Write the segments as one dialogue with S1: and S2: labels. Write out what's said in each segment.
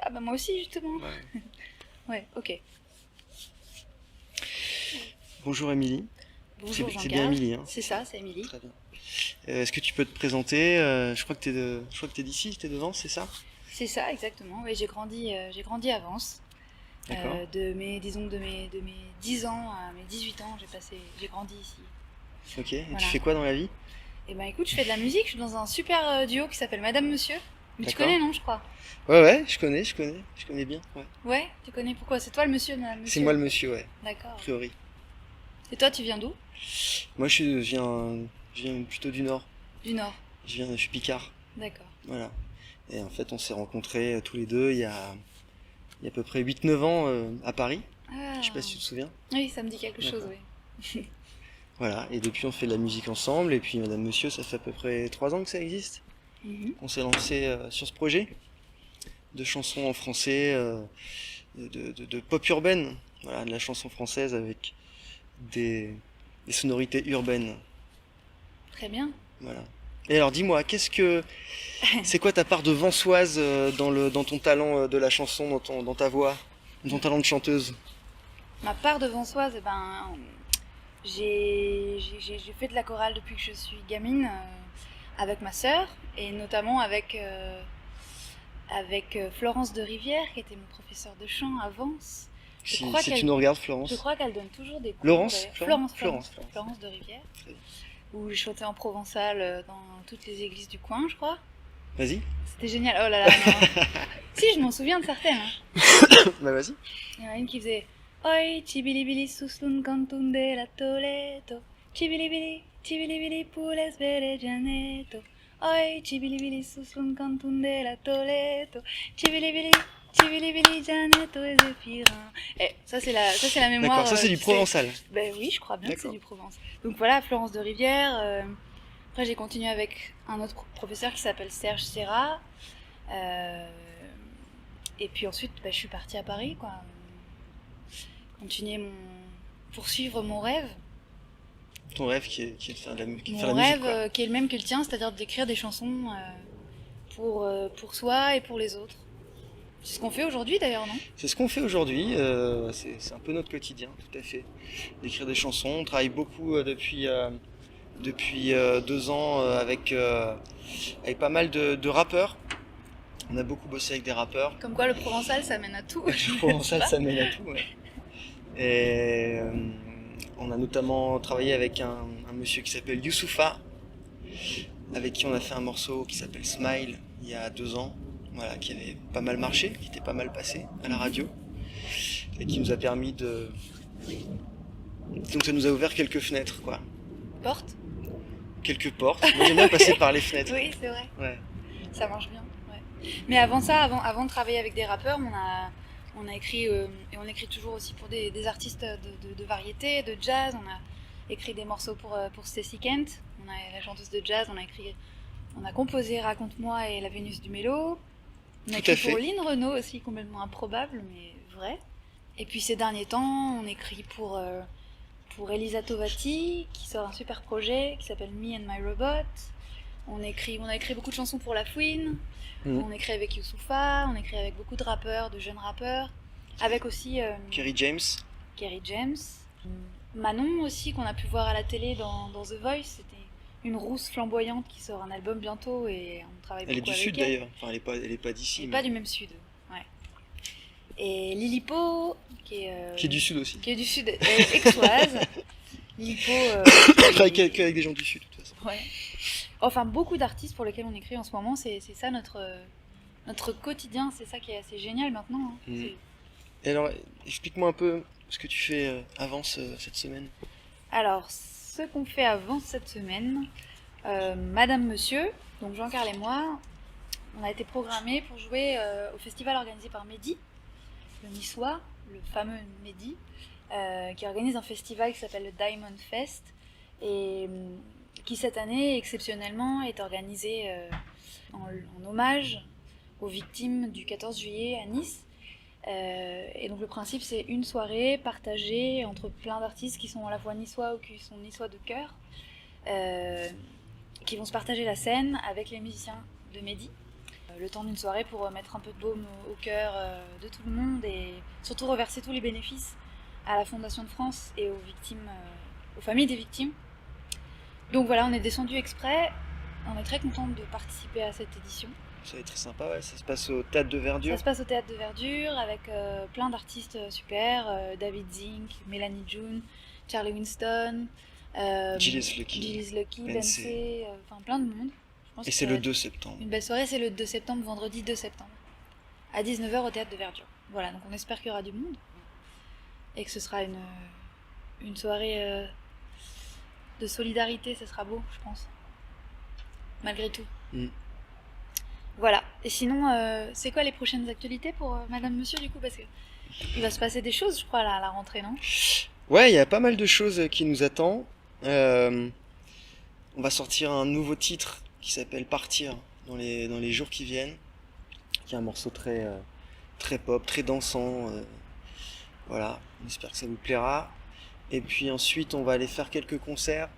S1: Ah bah moi aussi justement.
S2: Ouais.
S1: Ouais, ok.
S2: Bonjour Émilie.
S1: Bonjour
S2: C'est bien
S1: Jean-Carl.
S2: Émilie, hein?
S1: C'est ça, c'est Émilie.
S2: Très bien. Est-ce que tu peux te présenter? Je crois que t'es d'ici, t'es de Vence, c'est ça?
S1: C'est ça, exactement. Oui, j'ai grandi à Vence.
S2: D'accord.
S1: Disons de mes 10 ans à mes 18 ans, j'ai grandi ici.
S2: Ok. Et tu
S1: Voilà.
S2: fais quoi dans la vie?
S1: Et ben écoute, je fais de la musique, je suis dans un super duo qui s'appelle Madame Monsieur. Mais tu
S2: D'accord.
S1: connais, non, je crois?
S2: Ouais, je connais bien. Ouais.
S1: Ouais, tu connais pourquoi? C'est toi le monsieur, Madame Monsieur?
S2: C'est moi le monsieur, ouais, a
S1: D'accord.
S2: priori.
S1: Et toi, tu viens d'où?
S2: Moi, je viens plutôt du Nord.
S1: Du Nord.
S2: Je suis Picard.
S1: D'accord.
S2: Voilà. Et en fait, on s'est rencontrés tous les deux il y a à peu près 8-9 ans à Paris.
S1: Ah.
S2: Je sais pas si tu te souviens.
S1: Oui, ça me dit quelque chose,
S2: D'accord.
S1: oui.
S2: Voilà. Et depuis, on fait de la musique ensemble. Et puis, Madame Monsieur, ça fait à peu près 3 ans que ça existe.
S1: Mhm.
S2: On s'est lancé sur ce projet de chansons en français, de pop urbaine. Voilà, de la chanson française avec des sonorités urbaines.
S1: Très bien.
S2: Voilà. Et alors, dis-moi, c'est quoi ta part de Vensoise dans ton talent de la chanson, dans ta voix, dans ton talent de chanteuse?
S1: Ma part de Vensoise, eh ben, j'ai fait de la chorale depuis que je suis gamine avec ma sœur et notamment avec Florence de Rivière qui était mon professeur de chant à Vence.
S2: Si tu nous regardes, Florence.
S1: Je crois qu'elle donne toujours des cours.
S2: Laurence?
S1: Florence de Rivière.
S2: Très bien.
S1: Où je chantais en provençal dans toutes les églises du coin, je crois.
S2: Vas-y.
S1: C'était génial. Oh là là, non. Si, je m'en souviens de certaines. Hein.
S2: Bah vas-y.
S1: Il y en a une qui faisait Oi, chibilibili suslun cantun de la Toledo. Chibilibili poules vere janeto. Oi, chibilibili suslun cantun de la Toledo. Chibilibili janeto et zéphirin. Et ça c'est la mémoire.
S2: D'accord, ça c'est du provençal.
S1: Ben oui, je crois bien que c'est
S2: D'accord.
S1: du Provence. Donc voilà, Florence de Rivière. Après j'ai continué avec un autre professeur qui s'appelle Serge Serra. Et puis ensuite, je suis partie à Paris, quoi. Poursuivre mon rêve.
S2: Ton rêve qui est de faire de la musique.
S1: Mon rêve qui est le même que le tien, c'est-à-dire d'écrire des chansons pour soi et pour les autres. C'est ce qu'on fait aujourd'hui d'ailleurs, non?
S2: C'est ce qu'on fait aujourd'hui, c'est un peu notre quotidien, tout à fait. D'écrire des chansons, on travaille beaucoup depuis 2 ans avec pas mal de rappeurs. On a beaucoup bossé avec des rappeurs.
S1: Comme quoi le provençal ça mène à tout.
S2: Le provençal, ça mène à tout, ouais. Et on a notamment travaillé avec un monsieur qui s'appelle Youssoupha, avec qui on a fait un morceau qui s'appelle Smile il y a 2 ans, voilà, qui avait pas mal marché, qui était pas mal passé à la radio, et qui nous a permis de... Donc ça nous a ouvert quelques fenêtres, quoi.
S1: Porte?
S2: Quelques portes. Moi j'aime bien passer par les fenêtres.
S1: Oui, c'est vrai.
S2: Ouais.
S1: Ça marche bien. Ouais. Mais avant ça, avant de travailler avec des rappeurs, on a écrit, et on écrit toujours aussi pour des artistes de variété, de jazz. On a écrit des morceaux pour Stacy Kent, la chanteuse de jazz. On a composé Raconte-moi et La Vénus du Mélo. On a
S2: Tout à
S1: écrit
S2: fait.
S1: pour Lynn Renaud aussi, complètement improbable, mais vrai. Et puis ces derniers temps, on écrit pour Elisa Tovati, qui sort un super projet qui s'appelle Me and My Robot. On a écrit beaucoup de chansons pour La Fouine. On écrit avec Youssoupha, on écrit avec beaucoup de rappeurs, de jeunes rappeurs. Avec aussi
S2: Kerry James.
S1: Manon aussi, qu'on a pu voir à la télé dans The Voice. C'était une rousse flamboyante qui sort un album bientôt et on travaille beaucoup avec elle.
S2: Elle est du sud d'ailleurs, enfin elle est pas d'ici.
S1: Elle est pas du même sud, ouais. Et Lilipo, qui est
S2: du sud aussi.
S1: Qui est du sud, aixoise. Lilipo...
S2: Je travaille qu'avec des gens du sud de toute façon.
S1: Ouais. Enfin, beaucoup d'artistes pour lesquels on écrit en ce moment, c'est ça notre quotidien, c'est ça qui est assez génial maintenant. Hein.
S2: Et alors, explique-moi un peu ce que tu fais avant cette semaine.
S1: Alors, ce qu'on fait avant cette semaine, Madame Monsieur, donc Jean-Carl et moi, on a été programmés pour jouer au festival organisé par Mehdi, le niçois, le fameux Mehdi, qui organise un festival qui s'appelle le Diamond Fest et qui cette année exceptionnellement est organisé en hommage aux victimes du 14 juillet à Nice. Et donc le principe c'est une soirée partagée entre plein d'artistes qui sont à la fois niçois ou qui sont niçois de cœur, qui vont se partager la scène avec les musiciens de Mehdi. Le temps d'une soirée pour mettre un peu de baume au cœur de tout le monde et surtout reverser tous les bénéfices à la Fondation de France et aux victimes, aux familles des victimes. Donc voilà, on est descendu exprès. On est très contente de participer à cette édition.
S2: Ça va être très sympa, ouais. Ça se passe au Théâtre de Verdure.
S1: Ça se passe au Théâtre de Verdure avec plein d'artistes super, David Zink, Mélanie June, Charlie Winston,
S2: Gilles Lucky,
S1: Beyoncé, enfin plein de monde.
S2: Et c'est le 2 septembre.
S1: Une belle soirée, c'est le 2 septembre, vendredi 2 septembre, à 19h au Théâtre de Verdure. Voilà, donc on espère qu'il y aura du monde et que ce sera une soirée de solidarité, ce sera beau, je pense. Malgré tout. Voilà. Et sinon, c'est quoi les prochaines actualités pour Madame Monsieur du coup? Parce que il va se passer des choses, je crois, à la rentrée, non?
S2: Ouais, il y a pas mal de choses qui nous attendent. On va sortir un nouveau titre qui s'appelle Partir dans les jours qui viennent. Qui est un morceau très pop, très dansant. Voilà, on espère que ça vous plaira. Et puis ensuite, on va aller faire quelques concerts.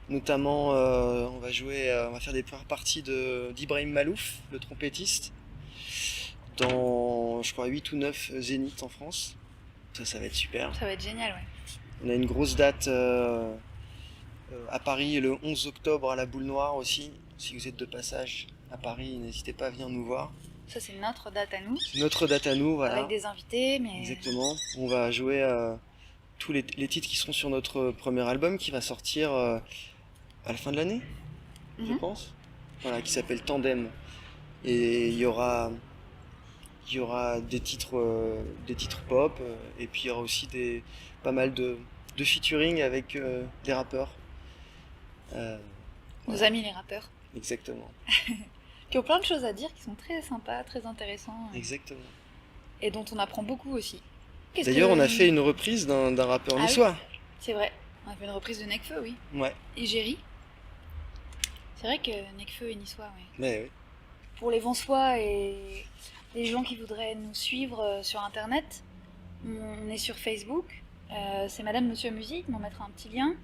S2: Notamment, on va faire des premières parties d'Ibrahim Malouf, le trompettiste, dans, je crois, 8 ou 9 zéniths en France. Ça va être super.
S1: Ça va être génial, ouais.
S2: On a une grosse date à Paris le 11 octobre à la Boule Noire aussi. Si vous êtes de passage à Paris, n'hésitez pas à venir nous voir.
S1: Ça, c'est notre date à nous.
S2: Notre date à nous, voilà.
S1: Avec des invités, mais...
S2: Exactement. On va jouer tous les titres qui seront sur notre premier album qui va sortir à la fin de l'année, je pense. Voilà, qui s'appelle Tandem. Et il y aura des titres pop, et puis il y aura aussi pas mal de featuring avec des rappeurs.
S1: Nos amis les rappeurs.
S2: Exactement.
S1: Qui ont plein de choses à dire, qui sont très sympas, très intéressants.
S2: Exactement.
S1: Et dont on apprend beaucoup aussi.
S2: D'ailleurs, on a fait une reprise d'un rappeur niçois.
S1: Oui, c'est vrai. On a fait une reprise de Nekfeu, oui.
S2: Ouais.
S1: Et Géry. C'est vrai que Nekfeu est niçois, oui.
S2: Mais oui.
S1: Pour les Vansois et les gens qui voudraient nous suivre sur Internet, on est sur Facebook. C'est Madame Monsieur Musique, on mettra un petit lien.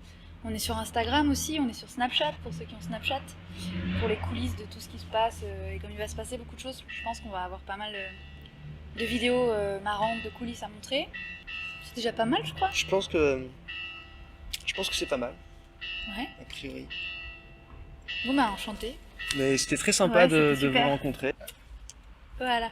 S1: On est sur Instagram aussi, on est sur Snapchat, pour ceux qui ont Snapchat, pour les coulisses de tout ce qui se passe. Et comme il va se passer beaucoup de choses, je pense qu'on va avoir pas mal de vidéos marrantes, de coulisses à montrer. C'est déjà pas mal, je crois.
S2: Je pense que c'est pas mal.
S1: Ouais.
S2: A priori.
S1: Bon bah, enchanté.
S2: Mais c'était très sympa de vous rencontrer.
S1: Voilà.